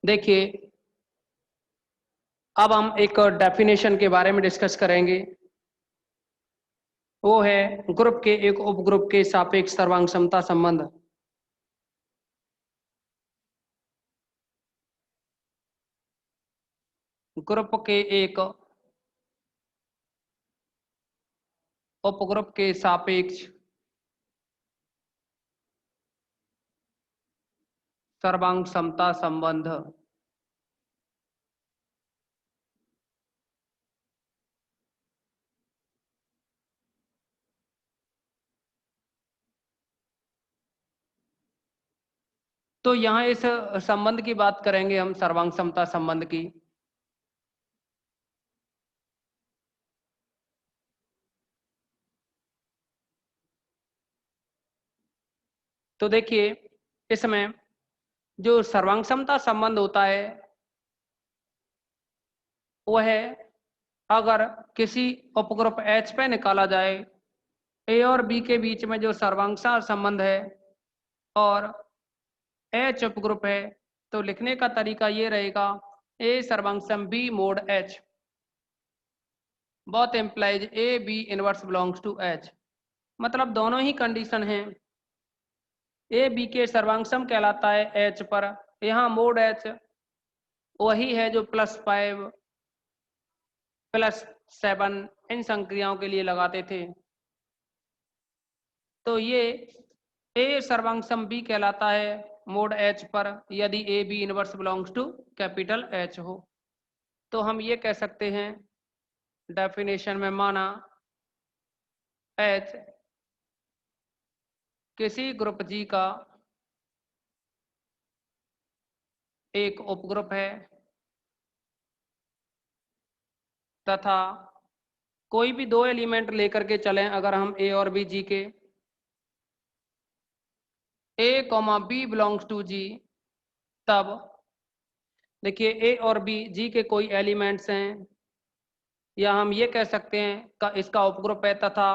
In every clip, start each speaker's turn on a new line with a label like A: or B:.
A: देखिए, अब हम एक डेफिनेशन के बारे में डिस्कस करेंगे। वो है ग्रुप के एक उपग्रुप के सापेक्ष सर्वांग क्षमता संबंध। ग्रुप के एक उपग्रुप के सापेक्ष सर्वांग क्षमता संबंध। तो यहाँ इस संबंध की बात करेंगे हम, सर्वांग क्षमता संबंध की। तो देखिए, इसमें जो सर्वांग क्षमता संबंध होता है वह है, अगर किसी उपग्रुप H पे निकाला जाए ए और बी के बीच में जो सर्वांगता संबंध है और H उपग्रुप है, तो लिखने का तरीका ये रहेगा ए सर्वांगसम B mod H both implies A B inverse belongs to H। मतलब दोनों ही कंडीशन हैं। ए बी के सर्वांगसम कहलाता है H पर। यहाँ मोड H वही है जो +5 +7 इन संक्रियाओं के लिए लगाते थे। तो ये ए सर्वांगसम बी कहलाता है मोड H पर यदि a B inverse belongs to capital H हो। तो हम ये कह सकते हैं डेफिनेशन में, माना H किसी ग्रुप G का एक उपग्रुप है तथा कोई भी दो एलिमेंट लेकर के चलें, अगर हम ए और बी जी के, ए कॉमा बी बिलोंग्स टू जी, तब देखिए ए और बी जी के कोई एलिमेंट्स हैं, या हम ये कह सकते हैं का इसका उपग्रुप है तथा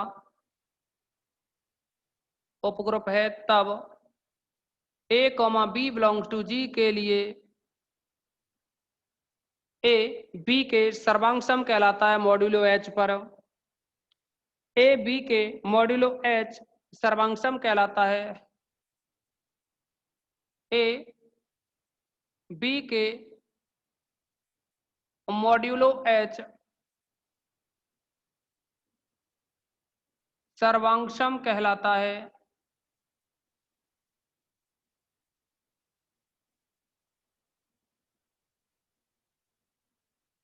A: उपग्रुप है, तब ए कॉमा बी बिलोंग्स टू जी के लिए ए बी के सर्वांगसम कहलाता है मॉड्यूलो H पर। ए बी के मॉड्यूलो H सर्वांगसम कहलाता है ए बी के मॉड्यूलो H सर्वांगसम कहलाता है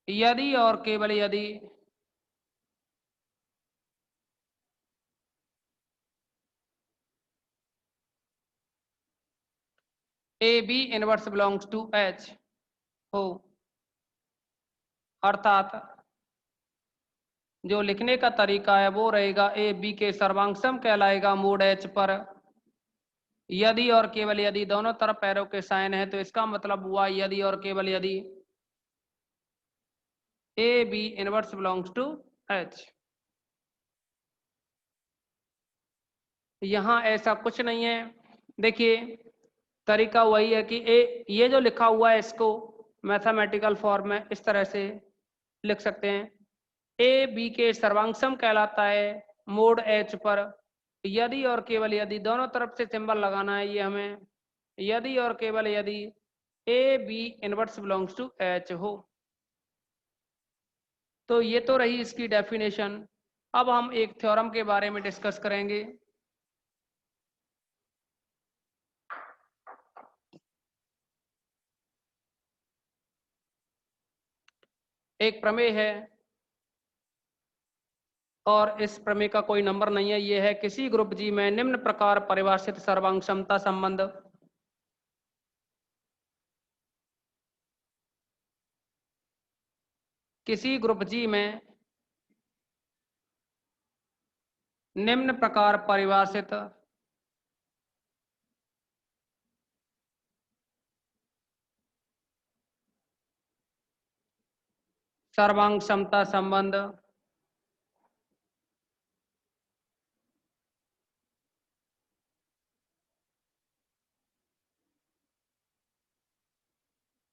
A: यदि और केवल यदि a B inverse belongs to H हो। अर्थात जो लिखने का तरीका है वो रहेगा ए बी के सर्वांगसम कहलाएगा मोड H पर यदि और केवल यदि, दोनों तरफ पैरों के साइन है, तो इसका मतलब हुआ यदि और केवल यदि a B inverse belongs to H। यहाँ ऐसा कुछ नहीं है। देखिए, तरीका वही है कि ए, ये जो लिखा हुआ है इसको मैथमेटिकल फॉर्म में इस तरह से लिख सकते हैं, ए बी के सर्वांगसम कहलाता है मोड H पर यदि और केवल यदि, दोनों तरफ से सिंबल लगाना है ये हमें, यदि और केवल यदि a B inverse belongs to H हो। तो ये तो रही इसकी डेफिनेशन। अब हम एक थ्योरम के बारे में डिस्कस करेंगे। एक प्रमेय है और इस प्रमेय का कोई नंबर नहीं है। ये है, किसी ग्रुप जी में निम्न प्रकार परिभाषित सर्वांग क्षमता संबंध किसी ग्रुप जी में निम्न प्रकार परिभाषित सर्वांग क्षमता संबंध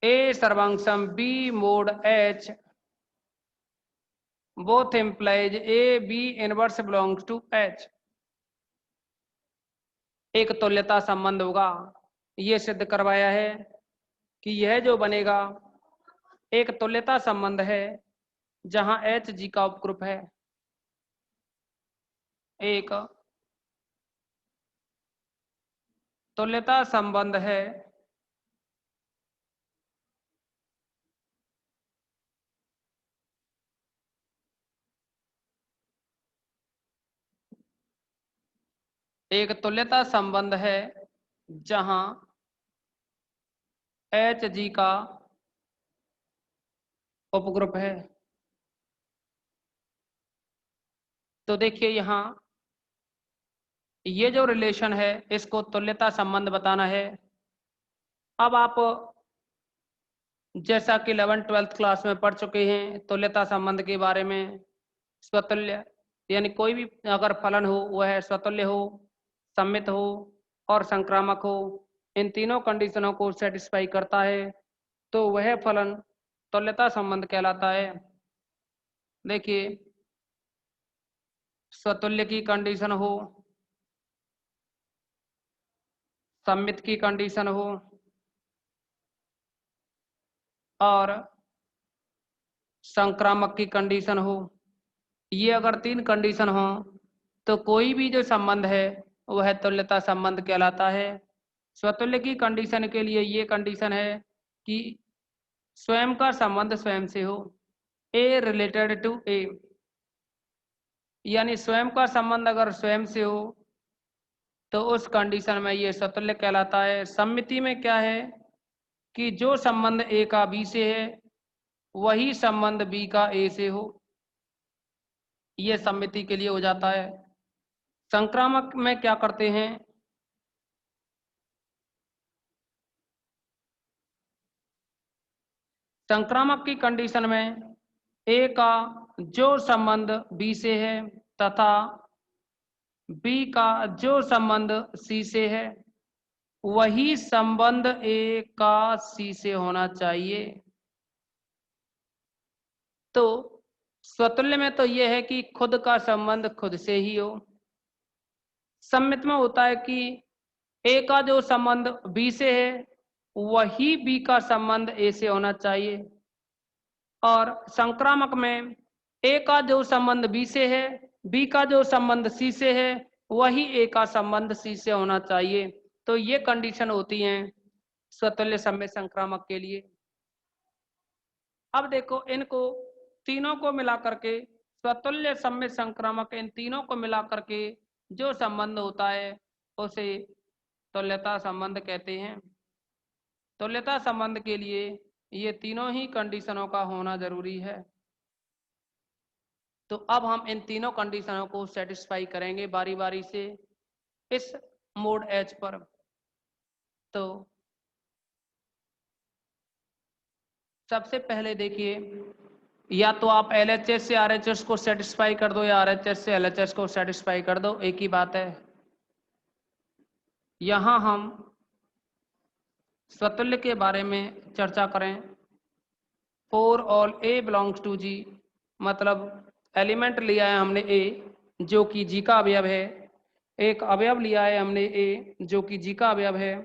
A: ए सर्वांग b mod h both implies a B inverse belongs to h. एक तुल्यता संबंध होगा, ये सिद्ध करवाया है कि यह जो बनेगा एक तुल्यता संबंध है जहां एच जी का उपग्रुप है। एक तुल्यता संबंध है एक तुल्यता संबंध है जहां एच जी का उपग्रुप है। तो देखिए यहां ये जो रिलेशन है इसको तुल्यता संबंध बताना है। अब आप जैसा कि 11th-12th क्लास में पढ़ चुके हैं तुल्यता संबंध के बारे में, स्वतुल्य यानी कोई भी अगर फलन हो वह स्वतुल्य हो, सममित हो और संक्रामक हो, इन तीनों कंडीशनों को सेटिस्फाई करता है तो वह फलन तुल्यता संबंध कहलाता है। देखिए स्वतुल्य की कंडीशन हो, सममित की कंडीशन हो और संक्रामक की कंडीशन हो, ये अगर तीन कंडीशन हो तो कोई भी जो संबंध है वह तुल्यता संबंध कहलाता है। स्वतुल्य की कंडीशन के लिए ये कंडीशन है कि स्वयं का संबंध स्वयं से हो, ए रिलेटेड टू ए, यानी स्वयं का संबंध अगर स्वयं से हो तो उस कंडीशन में ये स्वतुल्य कहलाता है। सम्मिति में क्या है कि जो संबंध ए का बी से है वही संबंध बी का ए से हो, ये सम्मिति के लिए हो जाता है। संक्रामक में क्या करते हैं, संक्रामक की कंडीशन में ए का जो संबंध बी से है तथा बी का जो संबंध सी से है वही संबंध ए का सी से होना चाहिए। तो स्वतुल्य में तो यह है कि खुद का संबंध खुद से ही हो। सम्मित में होता है कि ए का जो संबंध बी से है वही बी का संबंध ए से होना चाहिए और संक्रामक में ए का जो संबंध बी से है बी का जो संबंध सी से है वही ए का संबंध सी से होना चाहिए। तो ये कंडीशन होती हैं स्वतुल्य सम्मित संक्रामक के लिए। अब देखो इनको तीनों को मिला करके स्वतुल्य सम्मित संक्रामक इन तीनों को मिला करके जो संबंध होता है उसे तुल्यता संबंध कहते हैं। तुल्यता संबंध के लिए ये तीनों ही कंडीशनों का होना जरूरी है। तो अब हम इन तीनों कंडीशनों को सेटिस्फाई करेंगे बारी बारी से इस मोड एच पर। तो सबसे पहले देखिए या तो आप एलएचएस से आरएचएस को सेटिस्फाई कर दो या आरएचएस से एलएचएस को सेटिस्फाई कर दो, एक ही बात है। यहां हम स्वतुल्य के बारे में चर्चा करें। For all A belongs to G, मतलब एलिमेंट लिया है हमने ए जो कि जी का अवयव है, एक अवयव लिया है हमने ए जो कि जी का अवयव है।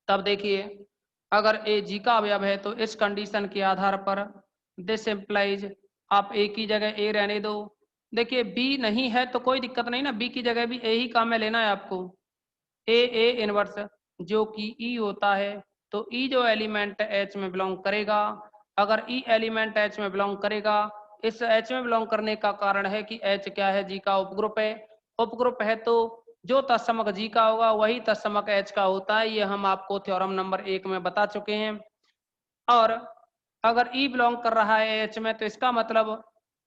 A: तब देखिए अगर ए जी का अवयव है तो इस कंडीशन के आधार पर दिस इम्प्लाइज, आप ए की जगह ए रहने दो। देखिए बी नहीं है तो कोई दिक्कत नहीं ना, बी की जगह भी ए ही काम में लेना है आपको। ए इनवर्स जो कि ई होता है तो ई जो एलिमेंट एच में बिलोंग करेगा, अगर ई एलिमेंट एच में बिलोंग करेगा, इस एच में बिलोंग करने का कारण है कि एच क्या है, जी का उपग्रुप है। उपग्रुप है तो जो तत्समक जी का होगा वही तत्समक एच का होता है, ये हम आपको थ्योरम नंबर 1 में बता चुके हैं। और अगर ई बिलोंग कर रहा है एच में तो इसका मतलब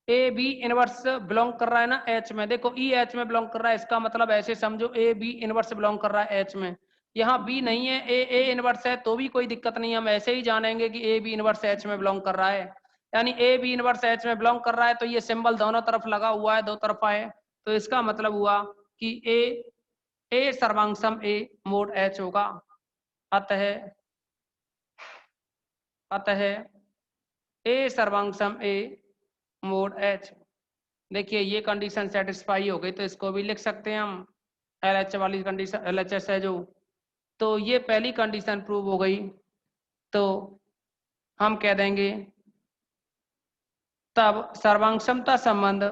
A: ए बी इनवर्स बिलोंग कर रहा है ना एच में। देखो ई एच में बिलोंग कर रहा है, इसका मतलब ऐसे समझो ए बी इनवर्स बिलोंग कर रहा है एच में। यहाँ बी नहीं है, ए इनवर्स है तो भी कोई दिक्कत नहीं है, हम ऐसे ही जानेंगे कि ए बी इनवर्स एच में बिलोंग कर रहा है। यानी ए बी इनवर्स एच में बिलोंग कर रहा है तो ये सिंबल दोनों तरफ लगा हुआ है, दो तरफा है, तो इसका मतलब हुआ कि ए सर्वांगसम ए मोड एच होगा। अतः अतः ए सर्वांग ए मोड एच। देखिए ये कंडीशन सेटिस्फाई हो गई तो इसको भी लिख सकते हैं हम, एल एच वाली कंडीशन, एल एच एस है जो, तो ये पहली कंडीशन प्रूव हो गई। तो हम कह देंगे तब सर्वांग क्षमता संबंध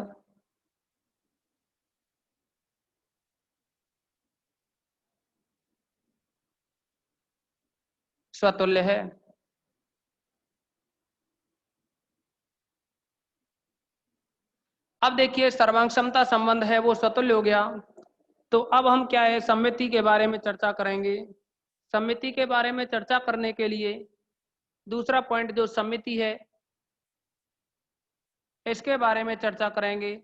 A: स्वतुल्य है। अब देखिए सर्वांग क्षमता संबंध है वो स्वतुल्य हो गया, तो अब हम क्या है सममिति के बारे में चर्चा करेंगे। सममिति के बारे में चर्चा करने के लिए दूसरा पॉइंट जो सममिति है इसके बारे में चर्चा करेंगे।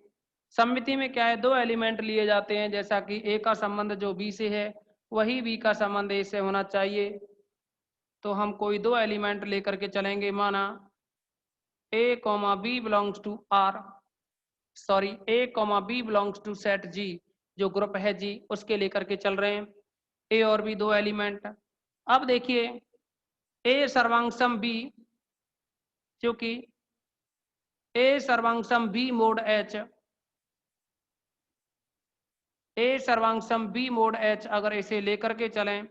A: सममिति में क्या है, दो एलिमेंट लिए जाते हैं, जैसा कि ए का संबंध जो बी से है वही बी का संबंध ए से होना चाहिए। तो हम कोई दो एलिमेंट लेकर के चलेंगे, माना A comma B belongs to R, sorry A comma B belongs to set G, जो ग्रुप है जी उसके लेकर के चल रहे हैं ए और बी दो एलिमेंट। अब देखिए ए सर्वांग बी, क्योंकि ए सर्वांग बी मोड एच, ए सर्वांग बी मोड एच अगर इसे लेकर के चलें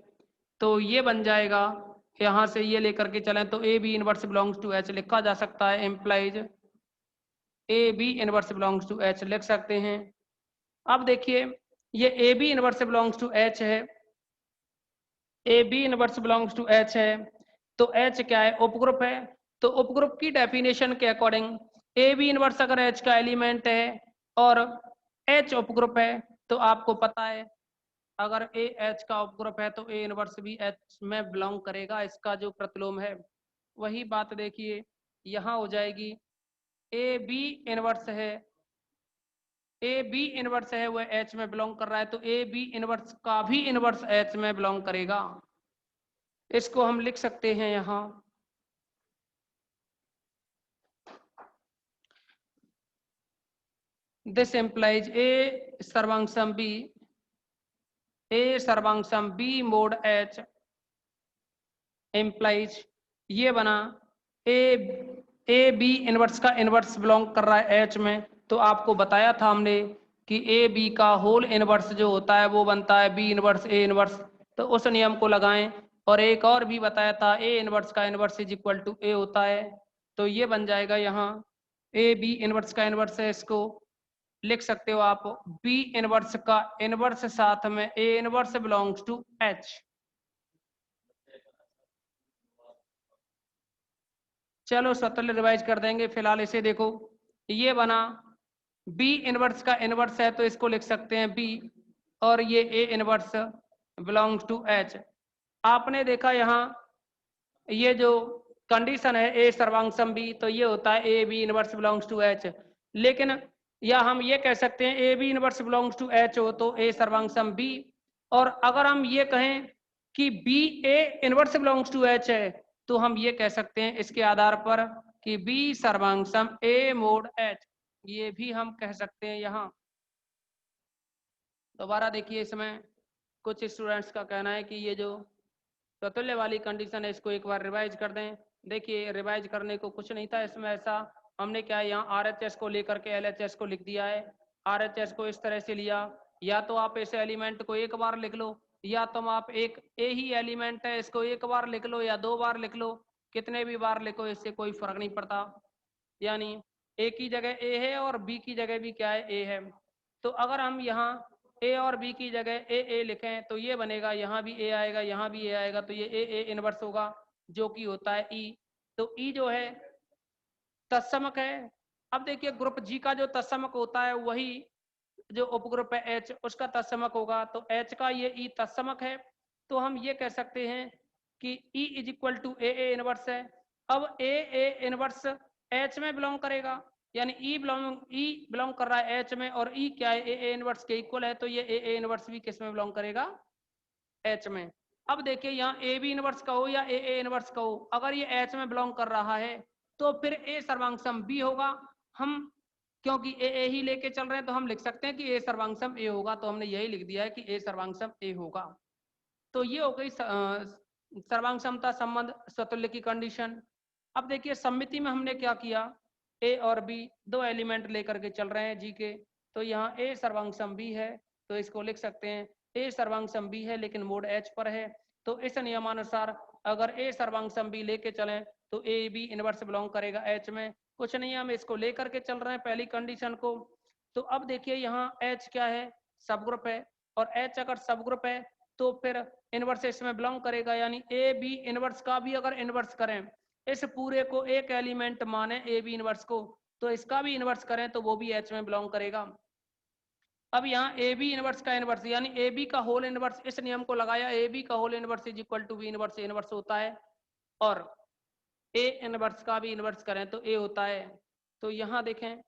A: तो ये बन जाएगा, यहां से ये लेकर के चलें तो A B inverse belongs to H लिखा जा सकता है, implies A B inverse belongs to H लिख सकते हैं। अब देखिए ये A B inverse belongs to H है, A B inverse belongs to H है, तो एच क्या है, उपग्रुप है। तो उपग्रुप की डेफिनेशन के अकॉर्डिंग ए बी इनवर्स अगर एच का एलिमेंट है और एच उपग्रुप है, तो आपको पता है अगर ए एच का उपग्रुप है तो ए इनवर्स भी एच में बिलोंग करेगा, इसका जो प्रतिलोम है। वही बात देखिए यहाँ हो जाएगी, ए बी इनवर्स है, ए बी इनवर्स है वह एच में बिलोंग कर रहा है, तो ए बी इनवर्स का भी इनवर्स एच में बिलोंग करेगा। इसको हम लिख सकते हैं यहाँ, दिस एम्प्लाइज ए सर्वांग बी, ए सर्वांग बी मोड एच एम्प्लाइज, ये बना ए ए बी इनवर्स का इनवर्स बिलोंग कर रहा है एच में। तो आपको बताया था हमने कि ए बी का होल इनवर्स जो होता है वो बनता है बी इनवर्स ए इनवर्स, तो उस नियम को लगाएं। और एक और भी बताया था ए इनवर्स का इनवर्स इज इक्वल टू ए होता है, तो ये बन जाएगा यहाँ ए बी इनवर्स का इनवर्स है, इसको लिख सकते हो आप बी इनवर्स का इनवर्स साथ में a inverse belongs to h. चलो स्वतंत्र रिवाइज कर देंगे, फिलहाल इसे देखो, ये बना बी इनवर्स का इनवर्स है तो इसको लिख सकते हैं बी, और ये a inverse belongs to h. आपने देखा यहाँ ये जो कंडीशन है ए सर्वांग बी, तो ये होता है A B inverse belongs to h. लेकिन या हम ये कह सकते हैं a B inverse belongs to h हो तो ए सर्वांग बी, और अगर हम ये कहें कि b a inverse belongs to H है तो हम ये कह सकते हैं इसके आधार पर कि बी सर्वांग ए मोड एच, ये भी हम कह सकते हैं। यहाँ दोबारा देखिए, इसमें कुछ स्टूडेंट्स का कहना है कि ये जो स्वतुल्य वाली कंडीशन है इसको एक बार रिवाइज कर दें। देखिए रिवाइज करने को कुछ नहीं था इसमें, ऐसा हमने क्या यहाँ आर एच एस को लेकर के एल एच एस को लिख दिया है। आर एच एस को इस तरह से लिया, या तो आप इस एलिमेंट को एक बार लिख लो, या तो आप एक ए ही एलिमेंट है इसको एक बार लिख लो या दो बार लिख लो, कितने भी बार लिखो इससे कोई फर्क नहीं पड़ता। यानी ए की जगह ए है और बी की जगह भी क्या है, ए है। तो अगर हम यहाँ ए और बी की जगह ए लिखें तो ये बनेगा, यहाँ भी ए आएगा यहाँ भी ए आएगा, तो ये ए इनवर्स होगा जो कि होता है ई। तो ई जो है तत्समक है। अब देखिए ग्रुप जी का जो तत्समक होता है वही जो उपग्रुप है एच उसका तत्समक होगा, तो एच का ये ई तत्समक है। तो हम ये कह सकते हैं कि e is equal to a inverse है। अब ए इनवर्स एच में बिलोंग करेगा, यानी ई बिलोंग कर रहा है एच में, और ई क्या है ए इनवर्स के इक्वल है, तो ये ए इनवर्स भी किस में बिलोंग करेगा, एच में। अब देखिए यहाँ ए बी इनवर्स का हो या ए इनवर्स का हो, अगर ये एच में बिलोंग कर रहा है तो फिर ए सर्वांग बी होगा। हम क्योंकि ए ही लेके चल रहे हैं तो हम लिख सकते हैं कि ए सर्वांग ए होगा, तो हमने यही लिख दिया है कि ए सर्वांग ए होगा। तो ये हो गई सर्वांग क्षमता संबंध स्वतुल्य की कंडीशन। अब देखिए सममिति में हमने क्या किया, ए और बी दो एलिमेंट लेकर के चल रहे हैं जी के, तो यहाँ ए सर्वांग सम बी है, तो इसको लिख सकते हैं ए सर्वांग सम बी है लेकिन मोड एच पर है। तो इस नियमानुसार अगर ए सर्वांग सम बी लेके चलें तो ए बी इनवर्स बिलोंग करेगा एच में। कुछ नहीं, हम इसको लेकर के चल रहे हैं पहली कंडीशन को। तो अब देखिए यहाँ एच क्या है, सब ग्रुप है, और एच अगर सब ग्रुप है तो फिर इनवर्स इसमें बिलोंग करेगा, यानी ए बी इनवर्स का भी अगर इनवर्स करें, इस पूरे को एक एलिमेंट माने ए बी इनवर्स को, तो इसका भी इनवर्स करें तो वो भी एच में बिलोंग करेगा। अब यहाँ ए बी इनवर्स का इनवर्स यानी ए बी का होल इनवर्स, इस नियम को लगाया, ए बी का whole inverse is equal to b inverse, inverse होता है, और ए इनवर्स का भी इनवर्स करें तो ए होता है। तो यहाँ देखें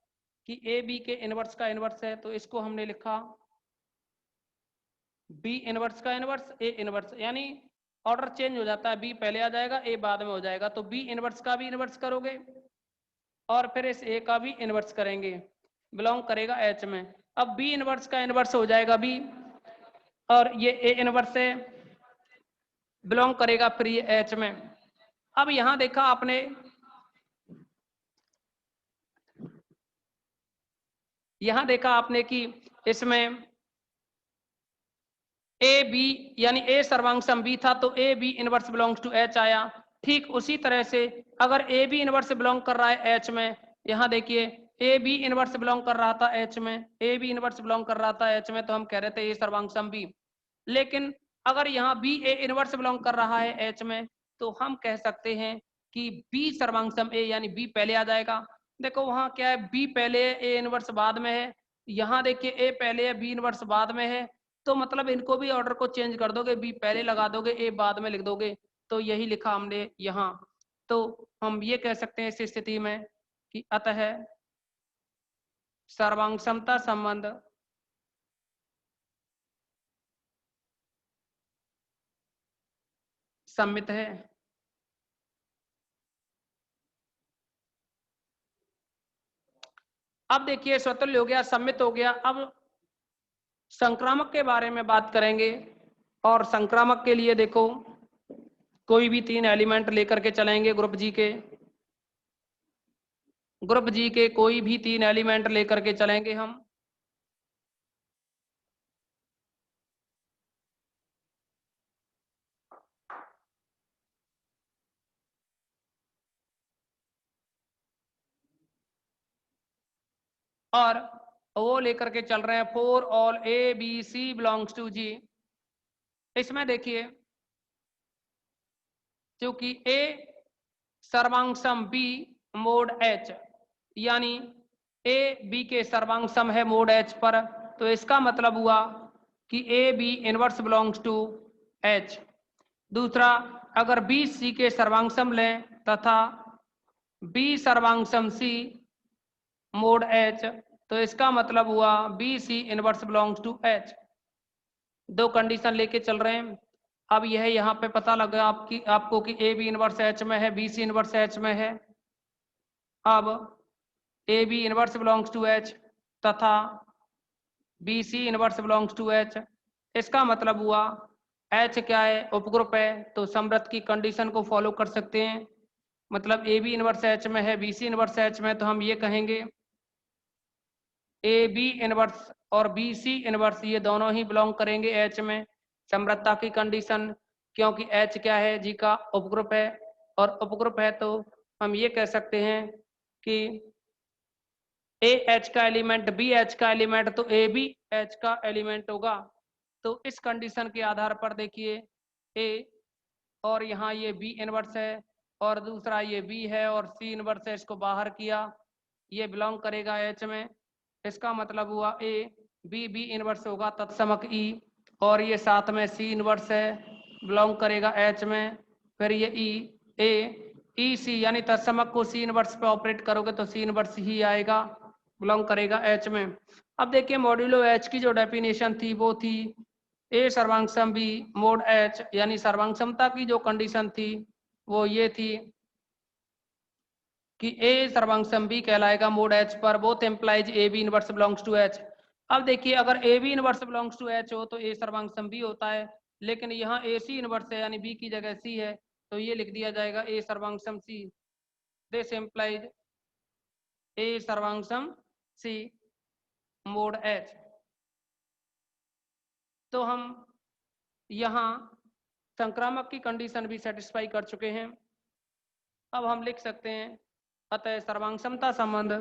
A: कि ए बी के इनवर्स का इनवर्स है, तो इसको हमने लिखा बी इनवर्स का इनवर्स ए इनवर्स, यानी ऑर्डर चेंज हो जाता है, बी पहले आ जाएगा ए बाद में हो जाएगा। तो बी इनवर्स का भी इनवर्स करोगे और फिर इस ए का भी इनवर्स करेंगे, बिलोंग करेगा एच में। अब बी इनवर्स का इनवर्स हो जाएगा बी, और ये ए इनवर्स है, बिलोंग करेगा फिर ये एच में। अब यहां देखा आपने, यहां देखा आपने कि इसमें ए बी यानी ए सर्वांग सम बी था, तो A B inverse belongs to h आया। ठीक उसी तरह से अगर ए बी इनवर्स बिलोंग कर रहा है एच में, यहां देखिए ए बी इनवर्स बिलोंग कर रहा था एच में, ए बी इनवर्स बिलोंग कर रहा था एच में, तो हम कह रहे थे ए सर्वांग सम बी। लेकिन अगर यहाँ बी ए इनवर्स बिलोंग कर रहा है एच में, तो हम कह सकते हैं कि बी सर्वांग सम ए, यानी बी पहले आ जाएगा। देखो वहां क्या है, बी पहले है ए इनवर्स बाद में है, यहाँ देखिए ए पहले है बी इनवर्स बाद में है, तो मतलब इनको भी ऑर्डर को चेंज कर दोगे, बी पहले लगा दोगे ए बाद में लिख दोगे, तो यही लिखा हमने यहाँ। तो हम ये कह सकते हैं इस स्थिति में कि अतः सर्वांग समता संबंध सम्मित है। अब देखिए स्वतुल्य हो गया, सम्मित हो गया। अब संक्रामक के बारे में बात करेंगे, और संक्रामक के लिए देखो कोई भी तीन एलिमेंट लेकर के चलेंगे ग्रुप जी के, ग्रुप जी के कोई भी तीन एलिमेंट लेकर के चलेंगे हम। और वो लेकर के चल रहे हैं for all A B C belongs to G. इसमें देखिए क्योंकि ए सर्वांग सम बी मोड एच, यानी ए बी के सर्वांग सम है मोड एच पर, तो इसका मतलब हुआ कि a B inverse belongs to h. दूसरा, अगर बी सी के सर्वांग सम लें तथा बी सर्वांग सम सी मोड एच, तो इसका मतलब हुआ b C inverse belongs to h. दो कंडीशन लेके चल रहे हैं। अब यह यहाँ पे पता लगा आपको कि ए बी इनवर्स एच में है, बी सी इनवर्स एच में है। अब A B inverse belongs to H तथा B C inverse belongs to H, इसका मतलब हुआ एच क्या है, उपग्रुप है, तो समृद्ध की कंडीशन को फॉलो कर सकते हैं। मतलब ए बी इनवर्स एच में है, बी सी इनवर्स एच में, तो हम ये कहेंगे ए बी इनवर्स और बी सी इनवर्स ये दोनों ही बिलोंग करेंगे एच में। समृद्धता की कंडीशन, क्योंकि एच क्या है जी का उपग्रुप है, और उपग्रुप है तो हम ये कह सकते हैं कि ए एच का एलिमेंट बी एच का एलिमेंट, तो ए बी एच का एलिमेंट होगा। तो इस कंडीशन के आधार पर देखिए ए, और यहाँ ये बी इनवर्स है, और दूसरा ये बी है और सी इनवर्स है, इसको बाहर किया, ये बिलोंग करेगा एच में। इसका मतलब हुआ ए बी बी इनवर्स होगा तत्समक ई, और ये साथ में सी इनवर्स है, बिलोंग करेगा एच में। फिर ये ई ए ई सी यानी तत्समक को सी इनवर्स पे ऑपरेट करोगे तो सी इनवर्स ही आएगा, बिलोंग करेगा एच में। अब देखिए मॉड्यूलो एच की जो डेफिनेशन थी वो थी ए सर्वांग सम बी मोड एच, यानी सर्वांग समता की जो कंडीशन थी वो ये थी कि ए सर्वांग सम बी कहलाएगा मोड एच पर, both implies A B inverse belongs to h. अब देखिए अगर a B inverse belongs to h हो तो ए सर्वांग सम बी होता है, लेकिन यहाँ ए सी इनवर्स है यानी बी की जगह सी है, तो ये लिख दिया जाएगा ए सर्वांग सम सी। दिस इम्प्लाइज ए सर्वांगसम सी मोड एच। तो हम यहाँ संक्रामक की कंडीशन भी सेटिस्फाई कर चुके हैं। अब हम लिख सकते हैं अतः सर्वांगक्षमता संबंध,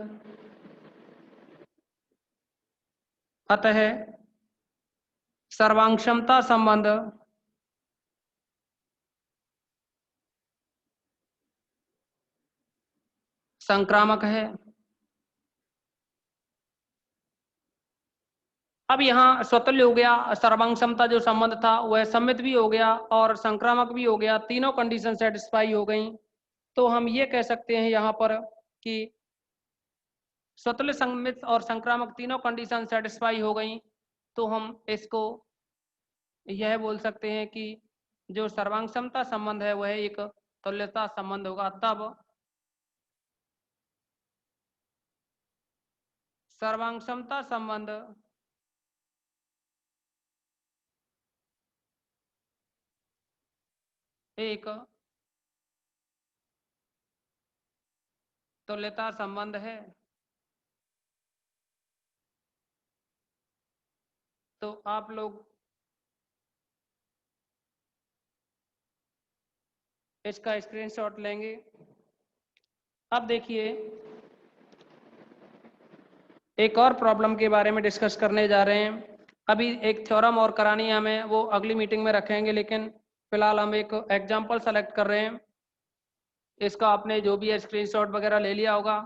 A: अतः सर्वांगक्षमता संबंध संक्रामक है। अब यहाँ स्वतुल्य हो गया, सर्वांगक्षमता जो संबंध था वह सम्मित भी हो गया और संक्रामक भी हो गया, तीनों कंडीशन सेटिस्फाई हो गई। तो हम ये कह सकते हैं यहाँ पर कि स्वतुल्य, सम्मित और संक्रामक तीनों कंडीशन सेटिस्फाई हो गई। तो हम इसको यह बोल सकते हैं कि जो सर्वांगक्षमता संबंध है वह एक तुल्यता संबंध होगा। तब सर्वांगक्षमता संबंध एक तुल्यता संबंध है। तो आप लोग इसका स्क्रीनशॉट लेंगे। अब देखिए एक और प्रॉब्लम के बारे में डिस्कस करने जा रहे हैं। अभी एक थ्योरम और करानी है हमें, वो अगली मीटिंग में रखेंगे, लेकिन फिलहाल हम एक एग्जाम्पल सेलेक्ट कर रहे हैं। इसका आपने जो भी है स्क्रीनशॉट वगैरह ले लिया होगा।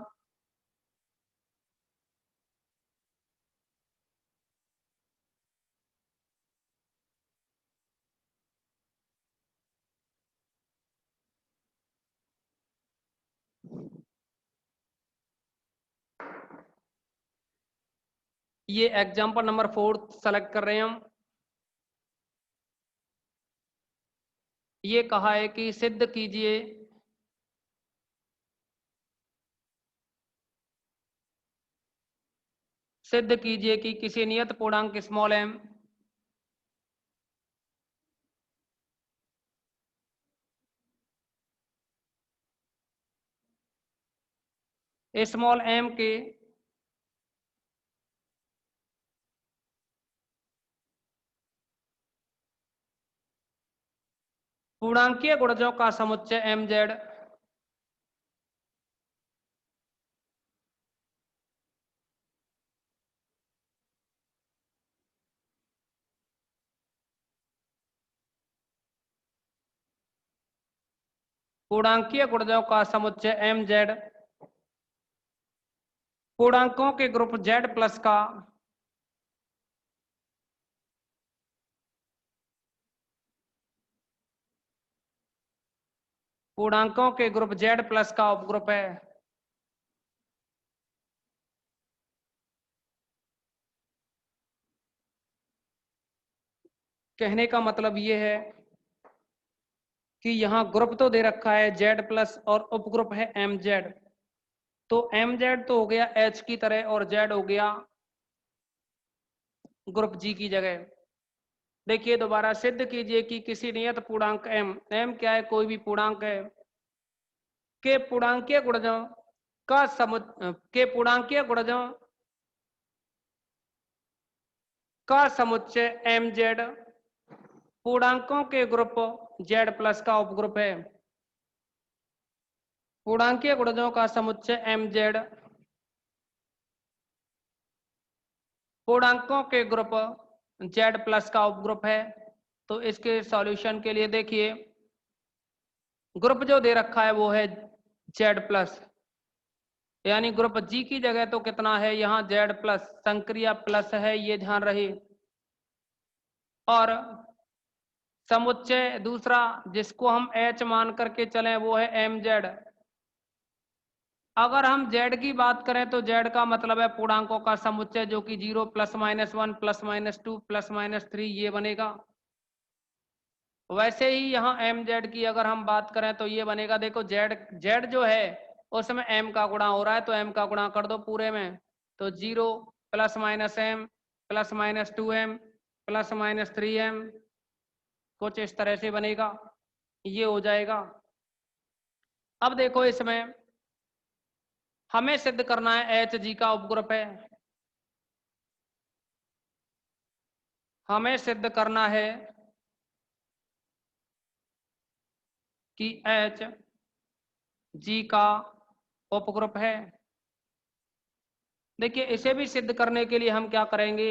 A: ये एग्जाम्पल नंबर 4 सेलेक्ट कर रहे हैं हम। ये कहा है कि सिद्ध कीजिए कि किसी नियत पूर्णांक स्मॉल एम स्मॉल एम के पूर्णांकीय गुणजों का समुच्चय एम जेड पूर्णांकीय गुणजों का समुच्चय एम जेड पूर्णांकों के ग्रुप जेड प्लस का पूर्णांकों के ग्रुप जेड प्लस का उपग्रुप है। कहने का मतलब ये है कि यहाँ ग्रुप तो दे रखा है जेड प्लस और उपग्रुप है एम जेड। तो एम जेड तो हो गया एच की तरह और जेड हो गया ग्रुप जी की जगह। देखिए दोबारा सिद्ध कीजिए कि किसी नियत पूर्णांक एम क्या है, कोई भी पूर्णांक है, के पूर्णांकीय गुणजों का समुच्चय एम जेड पूर्णांकों के ग्रुप जेड प्लस का उपग्रुप है। पूर्णांकीय गुणजों का समुच्चय एम जेड पूर्णांकों के ग्रुप जेड प्लस का उपग्रुप है। तो इसके सॉल्यूशन के लिए देखिए ग्रुप जो दे रखा है वो है जेड प्लस, यानी ग्रुप जी की जगह तो कितना है यहाँ जेड प्लस, संक्रिया प्लस है ये ध्यान रहे। और समुच्चय दूसरा जिसको हम एच मान करके चलें वो है एम जेड। अगर हम जेड की बात करें तो जेड का मतलब है पूर्णांकों का समुच्चय, जो कि 0 +-1 +-2 +-3 ये बनेगा। वैसे ही यहाँ एम जेड की अगर हम बात करें तो ये बनेगा, देखो जेड जेड जो है उसमें एम का गुणा हो रहा है तो एम का गुणा कर दो पूरे में, तो 0 +-m +-2m +-3m कुछ इस तरह से बनेगा, ये हो जाएगा। अब देखो इसमें हमें सिद्ध करना है एच जी का उपग्रुप है। हमें सिद्ध करना है कि एच जी का उपग्रुप है। देखिए इसे भी सिद्ध करने के लिए हम क्या करेंगे,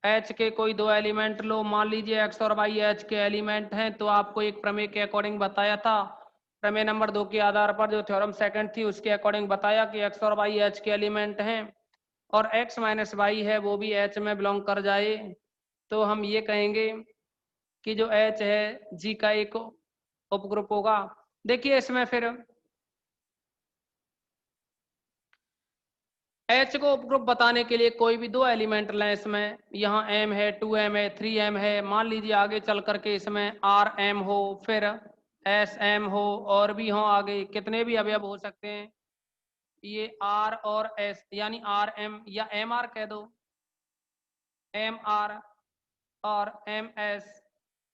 A: एच के कोई दो एलिमेंट लो, मान लीजिए एक्स और वाई एच के एलिमेंट हैं, तो आपको एक प्रमेय के अकॉर्डिंग बताया था, प्रमेय नंबर 2 के आधार पर जो थ्योरम सेकंड थी उसके अकॉर्डिंग बताया कि एक्स और वाई एच के एलिमेंट हैं और एक्स माइनस वाई है वो भी एच में बिलोंग कर जाए, तो हम ये कहेंगे कि जो एच है जी का एक उपग्रुप होगा। देखिए इसमें फिर एच को उपग्रुप बताने के लिए कोई भी दो एलिमेंट लें, इसमें यहाँ m है, 2m है, 3m है, मान लीजिए आगे चल करके इसमें rm हो, फिर sm हो और भी हो, आगे कितने भी अवयव हो सकते हैं, ये r और s यानी rm या mr कह दो, mr और ms,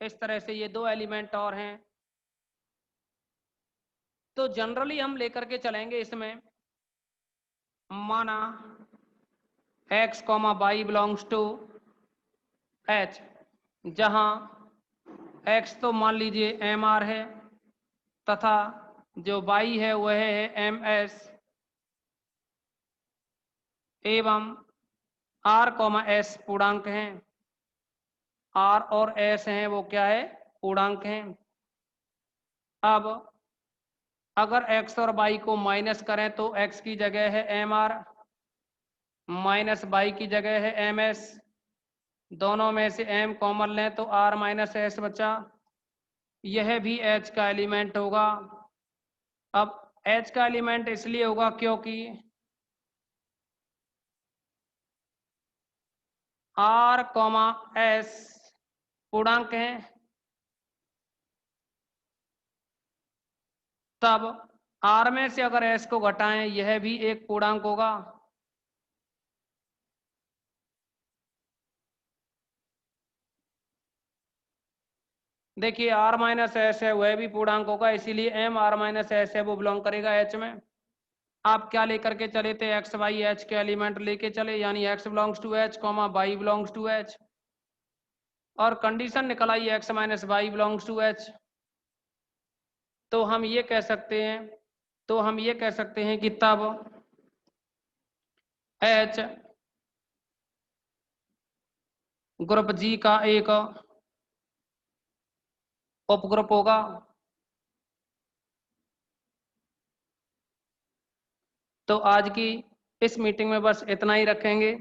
A: इस तरह से ये दो एलिमेंट और हैं। तो जनरली हम लेकर के चलेंगे इसमें, माना x, y belongs to h, जहां x तो मान लीजिए mr है तथा जो y है वह है ms एवं r, s पूर्णांक हैं, r और s हैं वो क्या है, पूर्णांक हैं। अब अगर x और y को माइनस करें तो x की जगह है mr माइनस y की जगह है ms, दोनों में से m कॉमन लें तो r माइनस s बचा, यह भी h का एलिमेंट होगा। अब h का एलिमेंट इसलिए होगा क्योंकि r, s पूर्णांक हैं, तब r में से अगर s को घटाएं यह भी एक पूर्णांक होगा। देखिए r माइनस s है वह भी पूर्णांक होगा, इसीलिए m r माइनस s है वो बिलोंग करेगा h में। आप क्या लेकर के चले थे, x y h के एलिमेंट लेके चले, यानी x belongs to h, y belongs to h, और कंडीशन निकल आई x minus y belongs to h। तो हम ये कह सकते हैं, कि तब h ग्रुप जी का एक उपग्रुप होगा। तो आज की इस मीटिंग में बस इतना ही रखेंगे।